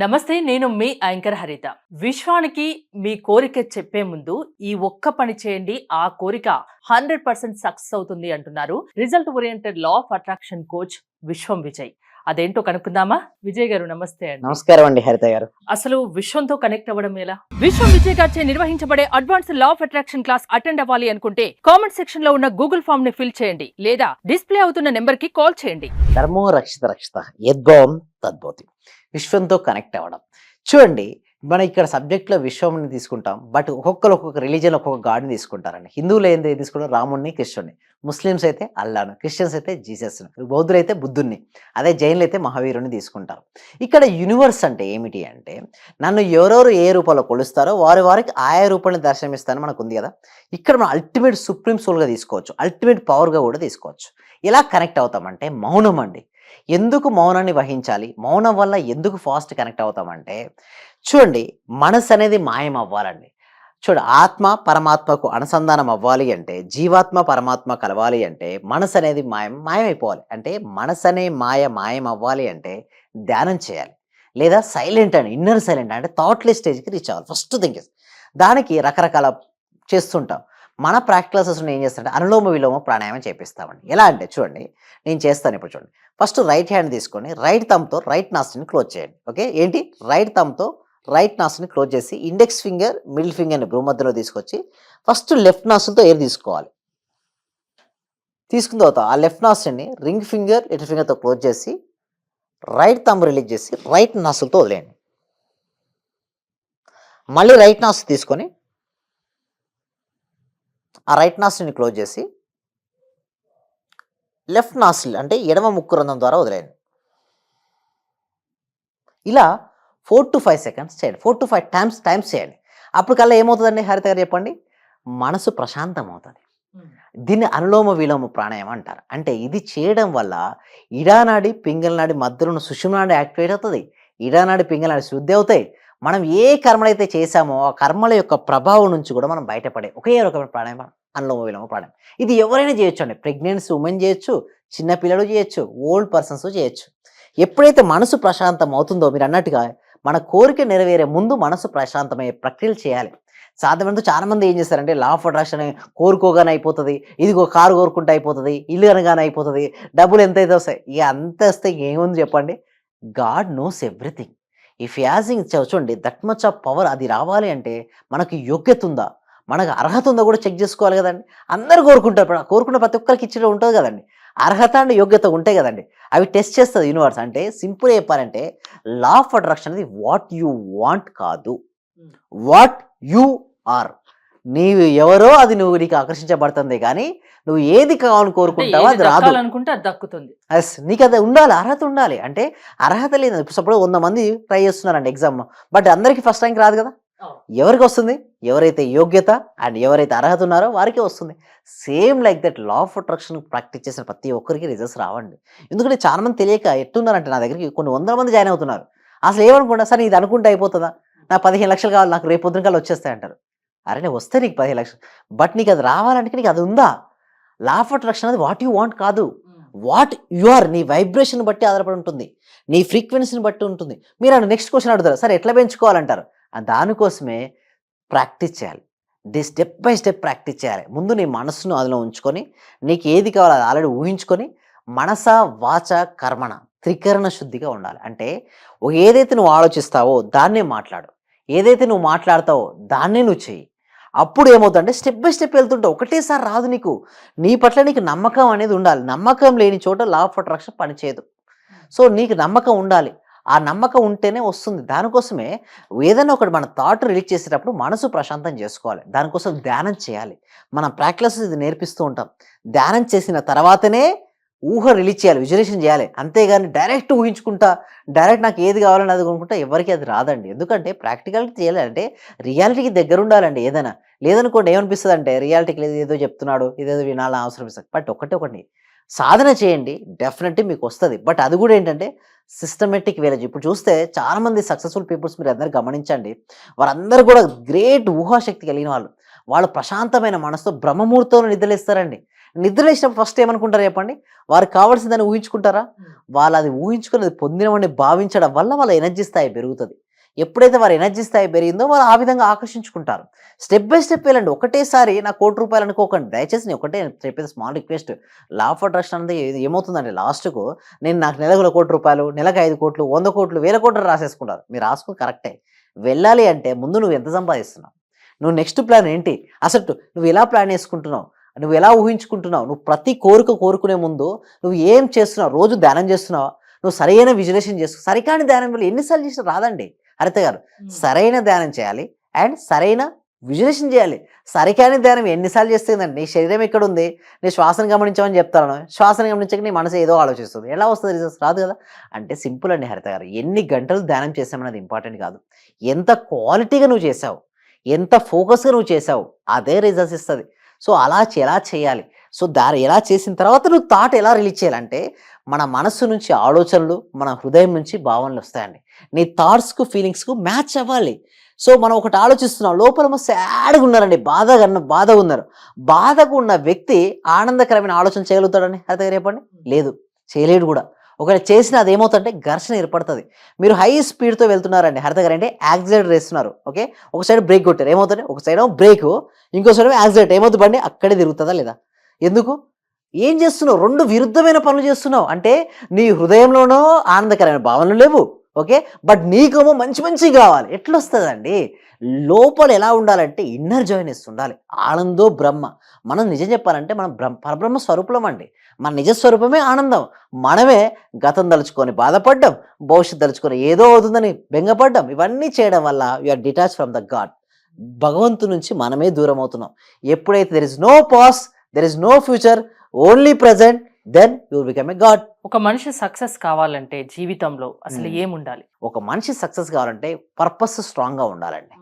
నమస్తే. నేను మీ యాంకర్ హరిత. విశ్వానికి మీ కోరిక చెప్పే ముందు ఈ ఒక్క పని చేయండి, ఆ కోరిక 100% సక్సెస్ అవుతుంది అంటున్నారు result oriented law of attraction coach విశ్వం విజయ్. అదేంటో కనుక్కుందామా? విజయ్ గారు నమస్తే అండి. నమస్కారం అండి హరిత గారు. అసలు విశ్వంతో కనెక్ట్ అవ్వడం ఎలా? విశ్వం విజయ్ గారిచే నిర్వహించబడే advance law of attraction class attend అవ్వాలి అనుకుంటే కామెంట్ సెక్షన్ లో ఉన్న గూగుల్ ఫామ్ ని ఫిల్ చేయండి, లేదా డిస్ప్లే అవుతున్న నెంబర్ కి కాల్ చేయండి. ధర్మో రక్షిత రక్షిత యద్భవం తద్భవతి. విశ్వంతో కనెక్ట్ అవ్వడం. చూడండి, మనం ఇక్కడ సబ్జెక్ట్లో విశ్వంని తీసుకుంటాం, బట్ ఒక్కొక్కరు ఒక్కొక్క రిలీజియన్ ఒక్కొక్క గాడ్ని తీసుకుంటారండి. హిందువులు ఏంటి తీసుకుంటారు? రాముడిని, కృష్ణుడిని. ముస్లిమ్స్ అయితే అల్లాను, క్రిస్టియన్స్ అయితే జీసస్ను, బౌద్ధులు అయితే బుద్ధుడిని, అదే జైన్లు అయితే మహావీరుని తీసుకుంటారు. ఇక్కడ యూనివర్స్ అంటే ఏమిటి అంటే, నన్ను ఎవరెవరు ఏ రూపంలో కొలుస్తారో వారికి ఆయా రూపాన్ని దర్శనమిస్తానని మనకు ఉంది కదా. ఇక్కడ మనం అల్టిమేట్ సుప్రీం సోల్గా తీసుకోవచ్చు, అల్టిమేట్ పవర్గా కూడా తీసుకోవచ్చు. ఎలా కనెక్ట్ అవుతామంటే మౌనం అండి. ఎందుకు మౌనాన్ని వహించాలి? మౌనం వల్ల ఎందుకు ఫాస్ట్ కనెక్ట్ అవుతామంటే, చూడండి, మనసు అనేది మాయం అవ్వాలండి. చూడు, ఆత్మ పరమాత్మకు అనుసంధానం అవ్వాలి అంటే, జీవాత్మ పరమాత్మ కలవాలి అంటే మనసు అనేది మాయమైపోవాలి. అంటే మనసు అనే మాయం అవ్వాలి అంటే ధ్యానం చేయాలి, లేదా సైలెంట్ అని ఇన్నర్ సైలెంట్ అంటే థాట్లెస్ స్టేజ్కి రీచ్ అవ్వాలి. ఫస్ట్ థింగ్ దానికి రకరకాల చేస్తుంటాం. మన ప్రాక్టీసెస్ ఏం చేస్తారంటే అనులోమ విలోమ ప్రాణాయామం చేపిస్తామండి. ఎలా అంటే చూడండి, నేను చేస్తాను ఇప్పుడు. చూడండి, ఫస్ట్ రైట్ హ్యాండ్ తీసుకొని రైట్ థమ్తో రైట్ నాస్ట్రిని క్లోజ్ చేయండి. ఓకే, ఏంటి? రైట్ థమ్తో రైట్ నాస్ట్రిని క్లోజ్ చేసి ఇండెక్స్ ఫింగర్ మిడిల్ ఫింగర్ని భూమధ్యలో తీసుకొచ్చి ఫస్ట్ లెఫ్ట్ నాస్ట్రిల్తో ఎయిర్ తీసుకోవాలి. తీసుకున్న తర్వాత ఆ లెఫ్ట్ నాస్ట్రిని రింగ్ ఫింగర్ లిటిల్ ఫింగర్తో క్లోజ్ చేసి రైట్ థంబ్ రిలీజ్ చేసి రైట్ నాస్ట్రిల్తో వదిలేయండి. మళ్ళీ రైట్ నాస్ట్రిల్ తీసుకొని ఆ రైట్ నాస్ట్రిల్ని క్లోజ్ చేసి లెఫ్ట్ నాస్ట్రిల్ అంటే ఎడమ ముక్కు రంధ్రం ద్వారా వదిలేయండి. ఇలా 4 to 5 సెకండ్స్ చేయండి. 4 to 5 టైమ్స్ చేయండి. అప్పటికల్లా ఏమవుతుందండి హరిత గారు చెప్పండి? మనసు ప్రశాంతం అవుతుంది. దీన్ని అనులోమ విలోమ ప్రాణాయామం అంటారు. అంటే ఇది చేయడం వల్ల ఇడానాడి పింగళనాడి మధ్యలో ఉన్న సుషుమ్నాడి యాక్టివేట్ అవుతుంది. ఇడానాడి పింగళనాడి శుద్ధి అవుతాయి. మనం ఏ కర్మలైతే చేశామో ఆ కర్మల యొక్క ప్రభావం నుంచి కూడా మనం బయటపడే ఒకే రకమైన ప్రాణాయామం అనులోమ విలోమ ప్రాణాయామం. ఇది ఎవరైనా చేయొచ్చు అండి. ప్రెగ్నెన్సీ ఉమెన్ చేయొచ్చు, చిన్నపిల్లలు చేయొచ్చు, ఓల్డ్ పర్సన్స్ చేయొచ్చు. ఎప్పుడైతే మనసు ప్రశాంతం అవుతుందో, మీరు అన్నట్టుగా మన కోరిక నెరవేరే ముందు మనసు ప్రశాంతమయ్యే ప్రక్రియలు చేయాలి. సాధ్యమైనంత చాలా మంది ఏం చేస్తారంటే లా ఆఫ్ అట్రాక్షన్ కోరుకోగానే అయిపోతుంది, ఇదిగో కారు కోరుకుంటే అయిపోతుంది, ఇల్లు అనగానే అయిపోతుంది, డబ్బులు ఎంతైతే వస్తాయి, ఇక అంత వస్తే ఏముంది చెప్పండి? God knows everything. ఇఫ్ యాజింగ్ చూడండి, దట్ మచ్ ఆఫ్ పవర్ అది రావాలి అంటే మనకు యోగ్యత ఉందా, మనకు అర్హత ఉందా కూడా చెక్ చేసుకోవాలి కదండి. అందరు కోరుకుంటారు, కోరుకున్న ప్రతి ఒక్కరికి ఇచ్చడం ఉంటుంది కదండి. అర్హత అండ్ యోగ్యత ఉంటాయి కదండి, అవి టెస్ట్ చేస్తుంది యూనివర్స్. అంటే సింపుల్ చెప్పాలంటే లా ఆఫ్ అట్రాక్షన్ అనేది వాట్ యు వాంట్ కాదు, వాట్ యు ఆర్. నీవు ఎవరో అది నువ్వు నీకు ఆకర్షించబడుతుంది, కానీ నువ్వు ఏది కావాలని కోరుకుంటావో అది రాదు. అది దక్కుతుంది. నీకు అది ఉండాలి, అర్హత ఉండాలి. అంటే అర్హత లేదు. ఇప్పుడు 100 మంది ట్రై చేస్తున్నారండి ఎగ్జామ్, బట్ అందరికీ ఫస్ట్ ర్యాంక్ రాదు కదా. ఎవరికి వస్తుంది? ఎవరైతే యోగ్యత అండ్ ఎవరైతే అర్హత ఉన్నారో వారికే వస్తుంది. Same like that law of attraction practice చేసిన ప్రతి ఒక్కరికి రిజల్ట్స్ రావండి. ఎందుకంటే చాలా మంది తెలియక ఎట్టున్నారంటే నా దగ్గరికి కొన్ని 100 మంది జాయిన్ అవుతున్నారు. అసలు ఏమనుకుంటా, సరే ఇది అనుకుంటే అయిపోతుందా, నాకు 15 లక్షలు కావాలి, నాకు రేపు పొద్దున కల్లా వచ్చేస్తాయి అంటారు. అరే నేను వస్తే నీకు 15 లక్షలు, బట్ నీకు అది రావాలంటే నీకు అది ఉందా? లా ఆఫ్ అట్రాక్షన్ అనేది వాట్ యు వాంట్ కాదు, వాట్ యు ఆర్. నీ వైబ్రేషన్ బట్టి ఆధారపడి ఉంటుంది, నీ ఫ్రీక్వెన్సీని బట్టి ఉంటుంది. మీరు నెక్స్ట్ క్వశ్చన్ అడుగుతారు, సరే ఎట్లా పెంచుకోవాలంటారు. దానికోసమే ప్రాక్టీస్ చేయాలి. స్టెప్ బై స్టెప్ ప్రాక్టీస్ చేయాలి. ముందు నీ మనసును అందులో ఉంచుకొని నీకు ఏది కావాలో అది ఆల్రెడీ ఊహించుకొని మనస వాచ కర్మణ త్రికరణ శుద్ధిగా ఉండాలి. అంటే ఏదైతే నువ్వు ఆలోచిస్తావో దాన్నే మాట్లాడు, ఏదైతే నువ్వు మాట్లాడతావో దాన్నే నువ్వు చెయ్యి. అప్పుడు ఏమవుతుందంటే స్టెప్ బై స్టెప్ వెళ్తుంటావు. ఒకటేసారి రాదు నీకు. నీ పట్ల నీకు నమ్మకం అనేది ఉండాలి. నమ్మకం లేని చోట లా ఆఫ్ అట్రాక్షన్ పనిచేయదు. సో నీకు నమ్మకం ఉండాలి, ఆ నమ్మకం ఉంటేనే వస్తుంది. దానికోసమే ఏదైనా ఒకటి మన థాట్ రిలీజ్ చేసేటప్పుడు మనసు ప్రశాంతం చేసుకోవాలి. దానికోసం ధ్యానం చేయాలి. మనం ప్రాక్టీసెస్ ఇది నేర్పిస్తూ ఉంటాం. ధ్యానం చేసిన తర్వాతనే ఊహ రిలీజ్ చేయాలి, విజువలైజేషన్ చేయాలి. అంతేగాని డైరెక్ట్ ఊహించుకుంటా, డైరెక్ట్ నాకు ఏది కావాలని అది కొనుక్కుంటా ఎవరికి అది రాదండి. ఎందుకంటే ప్రాక్టికాలిటీ చేయాలంటే రియాలిటీకి దగ్గర ఉండాలండి. ఏదైనా లేదనుకోండి ఏమనిపిస్తుంది అంటే రియాలిటీకి లేదు, ఏదో చెప్తున్నాడు, ఇదేదో వినాలని అవసరం ఇస్తుంది. బట్ ఒకటి సాధన చేయండి, డెఫినెట్లీ మీకు వస్తుంది. బట్ అది కూడా ఏంటంటే సిస్టమేటిక్ వేలేజ్. ఇప్పుడు చూస్తే చాలామంది సక్సెస్ఫుల్ పీపుల్స్ మీరు అందరూ గమనించండి, వారందరూ కూడా గ్రేట్ ఊహాశక్తి కలిగిన వాళ్ళు. వాళ్ళు ప్రశాంతమైన మనసుతో బ్రహ్మముహూర్తంలో నిద్రలేస్తారండి. నిద్ర లేచినప్పుడు ఫస్ట్ ఏమనుకుంటారు చెప్పండి? వారికి కావాల్సిన దాన్ని ఊహించుకుంటారా? వాళ్ళు అది ఊహించుకుని పొందినవని భావించడం వల్ల వాళ్ళ ఎనర్జీ స్థాయి పెరుగుతుంది. ఎప్పుడైతే వారి ఎనర్జీ స్థాయి పెరిగిందో వాళ్ళు ఆ విధంగా ఆకర్షించుకుంటారు. స్టెప్ బై స్టెప్ వెళ్ళండి. ఒకటేసారి నా ₹1,00,00,000 అనుకోకండి. దయచేసి నేను ఒకటే చెప్పేది small request. Law of attraction అనేది ఏమవుతుందండి లాస్ట్‌కు నాకు నెలకు ₹1,00,00,000, నెలకు 5,00,00,000, 100,00,00,000, 1,000,00,000 రాసేసుకుంటారు. మీరు రాసుకుని కరెక్టే. వెళ్ళాలి అంటే ముందు నువ్వు ఎంత సంపాదిస్తున్నావు? నువ్వు నెక్స్ట్ ప్లాన్ ఏంటి? అసలు నువ్వు ఎలా ప్లాన్ చేసుకుంటున్నావు? నువ్వు ఎలా ఊహించుకుంటున్నావు? నువ్వు ప్రతి కోరిక కోరుకునే ముందు నువ్వు ఏం చేస్తున్నావు? రోజు ధ్యానం చేస్తున్నావా? నువ్వు సరైన విజులేషన్ చేసుకో. సరికాని ధ్యానం వల్ల ఎన్నిసార్లు చేసినా రాదండి హరిత గారు. సరైన ధ్యానం చేయాలి అండ్ సరైన విజులేషన్ చేయాలి. సరికాని ధ్యానం ఎన్నిసార్లు చేస్తుందండి? నీ శరీరం ఎక్కడుంది? నీ శ్వాసను గమనించమని చెప్తాను. శ్వాసను గమనించక నీ మనసు ఏదో ఆలోచిస్తుంది. ఎలా వస్తుంది రిజల్ట్స్? రాదు కదా. అంటే సింపుల్ అండి హరిత గారు. ఎన్ని గంటలు ధ్యానం చేసామన్నది ఇంపార్టెంట్ కాదు. ఎంత క్వాలిటీగా నువ్వు చేసావు, ఎంత ఫోకస్గా నువ్వు చేసావు, అదే రిజల్ట్స్ ఇస్తుంది. సో అలా ఎలా చేయాలి? సో ఎలా చేసిన తర్వాత నువ్వు థాట్ ఎలా రిలీజ్ చేయాలంటే మన మనస్సు నుంచి ఆలోచనలు, మన హృదయం నుంచి భావనలు వస్తాయండి. నీ థాట్స్కు ఫీలింగ్స్కు మ్యాచ్ అవ్వాలి. సో మనం ఒకటి ఆలోచిస్తున్నాం, లోపల సాడ్గా ఉన్నారండి, బాధగా ఉన్నారు. బాధగా ఉన్న వ్యక్తి ఆనందకరమైన ఆలోచన చేయగలుగుతాడండి హరిత గారు చెప్పండి? లేదు, చేయలేడు కూడా. ఒకవేళ చేసిన అది ఏమవుతుందంటే ఘర్షణ ఏర్పడుతుంది. మీరు హై స్పీడ్తో వెళ్తున్నారండి హరిత గారు, అంటే యాక్సిడెంట్ వేస్తున్నారు. ఓకే, ఒక సైడ్ బ్రేక్ కొట్టారు, ఏమవుతుంది? ఒక సైడ్ బ్రేక్, ఇంకో సైడ్ యాక్సిడెంట్. ఏమవుతుంది? బండి అక్కడే తిరుగుతుందా లేదా? ఎందుకు? ఏం చేస్తున్నావు? 2 విరుద్ధమైన పనులు చేస్తున్నావు. అంటే నీ హృదయంలోనో ఆనందకరమైన భావనలు లేవు. ఓకే, బట్ నీకేమో మంచి కావాలి. ఎట్లా వస్తుందండి? లోపల ఎలా ఉండాలంటే ఇన్నర్ జాయ్నెస్ ఉండాలి. ఆనందో బ్రహ్మ. మనం నిజం చెప్పాలంటే మనం పరబ్రహ్మ స్వరూపులం అండి. మన నిజ స్వరూపమే ఆనందం. మనమే గతం తలుచుకొని బాధపడ్డం, భవిష్యత్తు తలుచుకొని ఏదో అవుతుందని బెంగపడ్డం. ఇవన్నీ చేయడం వల్ల you're detach from the God. భగవంతు నుంచి మనమే దూరం అవుతున్నాం. ఎప్పుడైతే there is no past, there is no future, only present, then you will become a God. ఒక మనిషి సక్సెస్ కావాలంటే జీవితంలో అసలు ఏముండాలి? ఒక మనిషి సక్సెస్ కావాలంటే పర్పస్ స్ట్రాంగ్గా ఉండాలండి.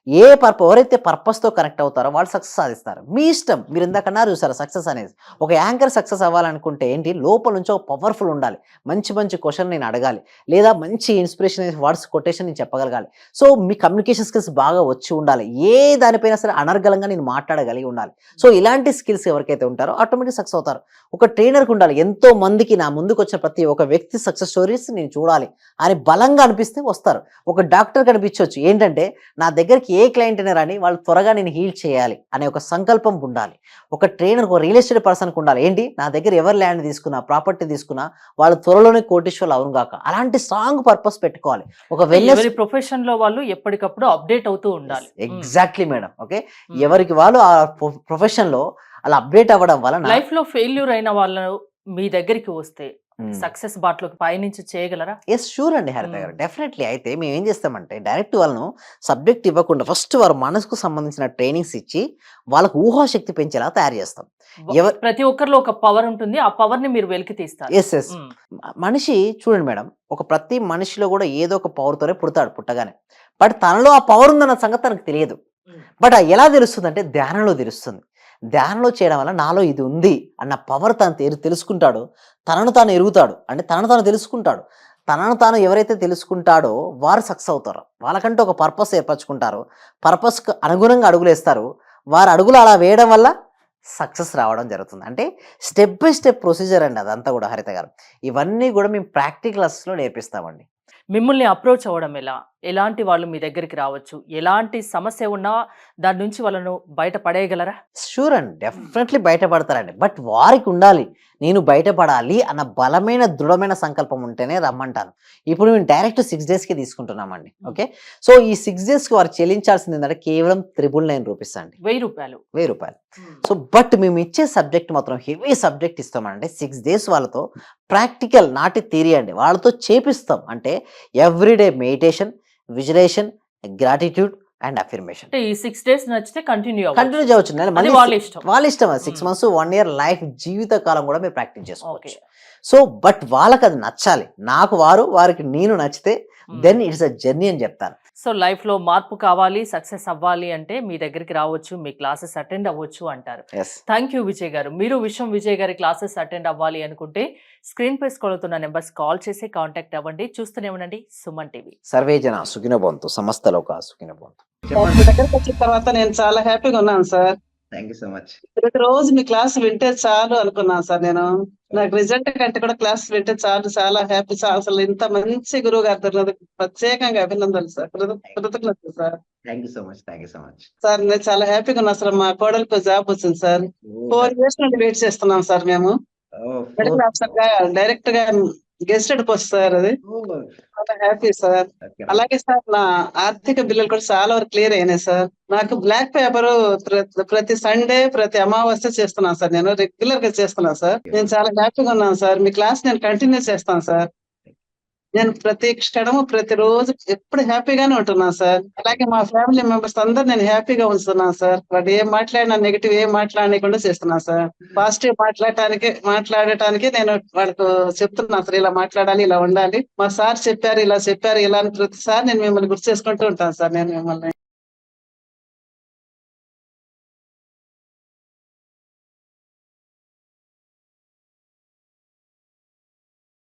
ఎవరైతే పర్పస్తో కనెక్ట్ అవుతారో వాళ్ళు సక్సెస్ సాధిస్తారు. మీ ఇష్టం. మీరు ఇందాకన్నారు చూసారా సక్సెస్ అనేది. ఒక యాంకర్ సక్సెస్ అవ్వాలనుకుంటే ఏంటి? లోపల నుంచి ఒక పవర్ఫుల్ ఉండాలి. మంచి క్వశ్చన్ నేను అడగాలి, లేదా మంచి ఇన్స్పిరేషన్ వర్డ్స్ కొటేషన్ నేను చెప్పగలగాలి. సో మీ కమ్యూనికేషన్ స్కిల్స్ బాగా వచ్చి ఉండాలి. ఏ దానిపైన సరే అనర్గళంగా నేను మాట్లాడగలిగి ఉండాలి. సో ఇలాంటి స్కిల్స్ ఎవరికైతే ఉంటారో ఆటోమేటిక్ సక్సెస్ అవుతారు. ఒక ట్రైనర్కి ఉండాలి. ఎంతో మందికి నా ముందుకు వచ్చిన ప్రతి ఒక్క వ్యక్తి సక్సెస్ స్టోరీస్ నేను చూడాలి అని బలంగా అనిపిస్తే వస్తారు. ఒక డాక్టర్ కనిపించవచ్చు, ఏంటంటే నా దగ్గరికి ఏ క్లయింట్ అయినా రాని వాళ్ళు త్వరగా నేను హీల్ చేయాలి అనే ఒక సంకల్పం ఉండాలి. ఒక ట్రైనర్, ఒక రియల్ ఎస్టేట్ పర్సన్కి ఉండాలి. ఏంటి? నా దగ్గర ఎవరు ల్యాండ్ తీసుకున్నా, ప్రాపర్టీ తీసుకున్నా వాళ్ళు త్వరలోనే కోటీశ్వర్లు అవును గాక. అలాంటి స్ట్రాంగ్ పర్పస్ పెట్టుకోవాలి. ఒక ఎవరి ప్రొఫెషన్ లో వాళ్ళు ఎప్పటికప్పుడు అప్డేట్ అవుతూ ఉండాలి. Exactly madam. ఓకే, ఎవరికి వాళ్ళు ఆ ప్రొఫెషన్ లో అలా అప్డేట్ అవ్వడం వలన లైఫ్ లో ఫెయిల్యూర్ అయిన వాళ్ళు మీ దగ్గరికి వస్తే సక్సెస్ బాట్లోకి పయనించి చేయగలరా? ఎస్, షూర్ అండి హరిత గారు, డెఫినెట్లీ. అయితే మేము ఏం చేస్తామంటే డైరెక్ట్ వాళ్ళను సబ్జెక్ట్ ఇవ్వకుండా ఫస్ట్ వారు మనసుకు సంబంధించిన ట్రైనింగ్స్ ఇచ్చి వాళ్ళకు ఊహాశక్తి పెంచేలా తయారు చేస్తాం. ప్రతి ఒక్కరిలో ఒక పవర్ ఉంటుంది, ఆ పవర్ ని మీరు వెలికి తీస్తారు. ఎస్. మనిషి చూడండి మేడం, ప్రతి మనిషిలో కూడా ఏదో ఒక పవర్ తోనే పుడతాడు పుట్టగానే. బట్ తనలో ఆ పవర్ ఉందన్న సంగతి తనకు తెలియదు. బట్ ఎలా తెలుస్తుంది అంటే ధ్యానంలో తెలుస్తుంది. ధ్యానంలో చేయడం వల్ల నాలో ఇది ఉంది అన్న పవర్ తను తెలుసుకుంటాడు. తనను తాను ఎరుగుతాడు, అంటే తనను తాను తెలుసుకుంటాడు. తనను తాను ఎవరైతే తెలుసుకుంటాడో వారు సక్సెస్ అవుతారు. వాళ్ళకంటూ ఒక పర్పస్ ఏర్పరచుకుంటారు. పర్పస్కి అనుగుణంగా అడుగులు వేస్తారు. వారు అడుగులు అలా వేయడం వల్ల సక్సెస్ రావడం జరుగుతుంది. అంటే స్టెప్ బై స్టెప్ ప్రొసీజర్ అండి అదంతా కూడా హరిత గారు. ఇవన్నీ కూడా మేము ప్రాక్టికల్ క్లాసెస్లో నేర్పిస్తామండి. మిమ్మల్ని అప్రోచ్ అవ్వడం ఎలా? ఎలాంటి వాళ్ళు మీ దగ్గరికి రావచ్చు? ఎలాంటి సమస్య ఉన్నా దాని నుంచి వాళ్ళను బయట పడేయగలరా? షూర్ అండి, డెఫినెట్లీ బయటపడతారండి. బట్ వారికి ఉండాలి, నేను బయటపడాలి అన్న బలమైన దృఢమైన సంకల్పం ఉంటేనే రమ్మంటాను. ఇప్పుడు మేము డైరెక్ట్ 6 daysకి తీసుకుంటున్నామండి. ఓకే, సో ఈ 6 daysకి వారు చెల్లించాల్సింది ఏంటంటే కేవలం 999 రూపీస్ అండి. 1000 రూపాయలు. సో బట్ మేము ఇచ్చే సబ్జెక్ట్ మాత్రం హెవీ సబ్జెక్ట్ ఇస్తామండి. 6 days వాళ్ళతో ప్రాక్టికల్, నాటి థియరీ అండి, వాళ్ళతో చేపిస్తాం. అంటే everyday meditation, విజులేషన్, gratitude and affirmation. ఈ 6 days నచ్చితే కంటిన్యూ చేయవచ్చు. వాళ్ళ ఇష్టం. 6 months, 1 year లైఫ్ జీవిత కాలం కూడా మీరు ప్రాక్టీస్ చేసుకోవచ్చు. సో బట్ వాళ్ళకి అది నచ్చాలి. నాకు వారికి నేను నచ్చితే దెన్ ఇట్స్ అ జర్నీ అని చెప్తాను. సో లైఫ్ లో మార్పు కావాలి, సక్సెస్ అవ్వాలి అంటే మీ దగ్గరికి రావచ్చు, మీ క్లాసెస్ అటెండ్ అవ్వచ్చు అంటారు. థ్యాంక్ యూ విజయ్ గారు. మీరు విజయ్ గారి క్లాసెస్ అటెండ్ అవ్వాలి అనుకుంటే స్క్రీన్ పై స్క్రోల్ అవుతున్న నెంబర్స్ కాల్ చేసి కాంటాక్ట్ అవ్వండి. చూస్తూనే ఉండండి సుమన్ టీవీ. సర్వే జన సుఖినో భవంతు, సమస్త లోక సుఖినో భవంతు. మీ దగ్గరకు వచ్చిన తర్వాత నేను చాలా హ్యాపీగా ఉన్నాను sir. Thank you so much. ప్రతిరోజు మీ క్లాస్ వింటే చాలు అనుకున్నాను సార్ నేను. నాకు రిజల్ట్ కంటే కూడా క్లాస్ వింటే చాలు, చాలా హ్యాపీ సార్. అసలు ఇంత మంచి గురువు గారు దొరికినందుకు ప్రత్యేకంగా అభినందనలు సార్, కృతజ్ఞతలు sir. Thank you so much. Thank you so much. Sir నేను చాలా హ్యాపీగా ఉన్నా సార్. మా కోడలికి జాబ్ వచ్చింది సార్. 4 years నుండి వెయిట్ చేస్తున్నాం సార్ మేము. మెడికల్ ఆఫీసర్ గా డైరెక్ట్ గా గెస్టెడ్ పోస్ట్ సార్ అది. చాలా హ్యాపీ సార్. అలాగే సార్ నా ఆర్థిక బిల్లులు కూడా చాలా వరకు క్లియర్ అయినాయి సార్. నాకు బ్లాక్ పేపర్ ప్రతి సండే ప్రతి అమావాస్య చేస్తున్నాను సార్. నేను రెగ్యులర్ గా చేస్తున్నాను సార్. నేను చాలా హ్యాపీగా ఉన్నాను సార్. మీ క్లాస్ నేను కంటిన్యూ చేస్తాను సార్. నేను ప్రతి క్షణము ప్రతిరోజు ఎప్పుడు హ్యాపీగానే ఉంటున్నాను సార్. అలాగే మా ఫ్యామిలీ మెంబర్స్ అందరు నేను హ్యాపీగా ఉంచుతున్నాను సార్. వాడు ఏం మాట్లాడినా నెగిటివ్ ఏం మాట్లాడకుండా చేస్తున్నాను సార్. పాజిటివ్ మాట్లాడటానికి నేను వాళ్ళకు చెప్తున్నాను సార్, ఇలా మాట్లాడాలి, ఇలా ఉండాలి, మా సార్ చెప్పారు, ఇలా చెప్పారు, ఇలా అని ప్రతిసారి నేను మిమ్మల్ని గుర్తు చేసుకుంటూ ఉంటాను సార్. నేను మిమ్మల్ని